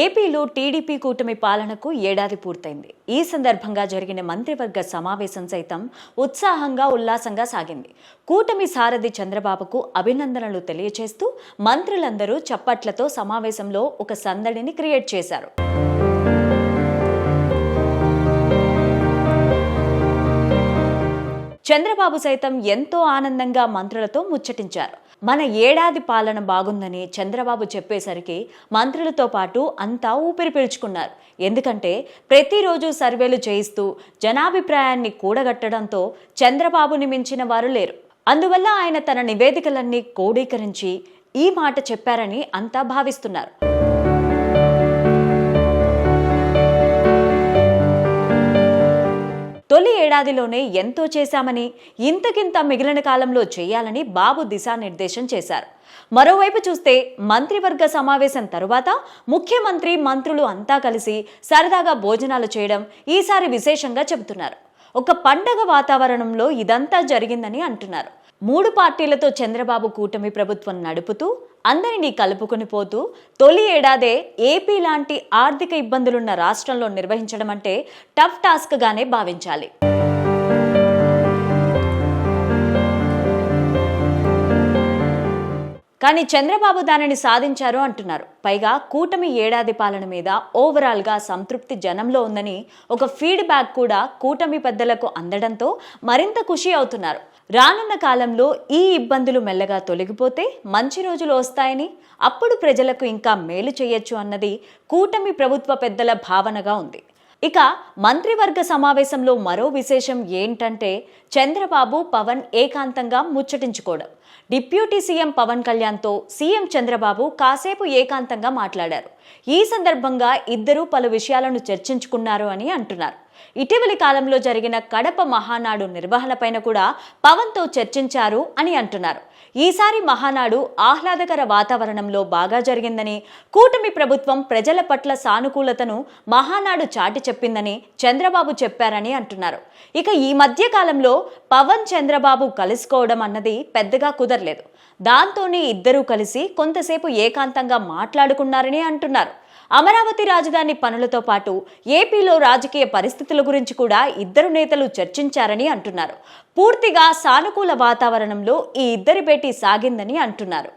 ఏపీలో టీడీపీ కూటమి పాలనకు ఏడాది పూర్తయింది. ఈ సందర్భంగా జరిగిన మంత్రివర్గ సమావేశం సైతం ఉత్సాహంగా ఉల్లాసంగా సాగింది. కూటమి సారథి చంద్రబాబుకు అభినందనలు తెలియజేస్తూ మంత్రులందరూ చప్పట్లతో సమావేశంలో ఒక సందడిని క్రియేట్ చేశారు. చంద్రబాబు సైతం ఎంతో ఆనందంగా మంత్రులతో ముచ్చటించారు. మన ఏడాది పాలన బాగుందని చంద్రబాబు చెప్పేసరికి మంత్రులతో పాటు అంతా ఊపిరి పీల్చుకున్నారు. ఎందుకంటే ప్రతిరోజు సర్వేలు చేయిస్తూ జనాభిప్రాయాన్ని కూడగట్టడంతో చంద్రబాబుని మించిన వారు లేరు. అందువల్ల ఆయన తన నివేదికలన్నీ క్రోడీకరించి ఈ మాట చెప్పారని అంతా భావిస్తున్నారు. తొలి ఏడాదిలోనే ఎంతో చేశామని, ఇంతకింత మిగిలిన కాలంలో చేయాలని బాబు దిశానిర్దేశం చేశారు. మరోవైపు చూస్తే మంత్రివర్గ సమావేశం తరువాత ముఖ్యమంత్రి మంత్రులు అంతా కలిసి సరదాగా భోజనాలు చేయడం ఈసారి విశేషంగా చెబుతున్నారు. ఒక పండగ వాతావరణంలో ఇదంతా జరిగిందని అంటున్నారు. 3 పార్టీలతో చంద్రబాబు కూటమి ప్రభుత్వం నడుపుతూ అందరినీ కలుపుకొని పోతూ తొలి ఏడాదే ఏపీ లాంటి ఆర్థిక ఇబ్బందులున్న రాష్ట్రంలో నిర్వహించడం అంటే టఫ్ టాస్క్ గానే భావించాలి. కానీ చంద్రబాబు దానిని సాధించారు అంటున్నారు. పైగా కూటమి ఏడాది పాలన మీద ఓవరాల్ గా సంతృప్తి జనంలో ఉందని ఒక ఫీడ్బ్యాక్ కూడా కూటమి పెద్దలకు అందడంతో మరింత ఖుషి అవుతున్నారు. రానున్న కాలంలో ఈ ఇబ్బందులు మెల్లగా తొలగిపోతే మంచి రోజులు వస్తాయని, అప్పుడు ప్రజలకు ఇంకా మేలు చేయొచ్చు అన్నది కూటమి ప్రభుత్వ పెద్దల భావనగా ఉంది. ఇక మంత్రివర్గ సమావేశంలో మరో విశేషం ఏంటంటే చంద్రబాబు పవన్ ఏకాంతంగా ముచ్చటించుకోవడం. డిప్యూటీ సీఎం పవన్ కళ్యాణ్తో సీఎం చంద్రబాబు కాసేపు ఏకాంతంగా మాట్లాడారు. ఈ సందర్భంగా ఇద్దరూ పలు విషయాలను చర్చించుకున్నారు అని అంటున్నారు. ఇటీవలి కాలంలో జరిగిన కడప మహానాడు నిర్వహణపైన కూడా పవన్తో చర్చించారు అని అంటున్నారు. ఈసారి మహానాడు ఆహ్లాదకర వాతావరణంలో బాగా జరిగిందని, కూటమి ప్రభుత్వం ప్రజల పట్ల సానుకూలతను మహానాడు చాటి చెప్పిందని చంద్రబాబు చెప్పారని అంటున్నారు. ఇక ఈ మధ్య కాలంలో పవన్ చంద్రబాబు కలుసుకోవడం అన్నది పెద్దగా కుదరలేదు. దాంతోనే ఇద్దరూ కలిసి కొంతసేపు ఏకాంతంగా మాట్లాడుకున్నారని అంటున్నారు. అమరావతి రాజధాని పనులతో పాటు ఏపీలో రాజకీయ పరిస్థితుల గురించి కూడా ఇద్దరు నేతలు చర్చించారని అంటున్నారు. పూర్తిగా సానుకూల వాతావరణంలో ఈ ఇద్దరి భేటీ సాగిందని అంటున్నారు.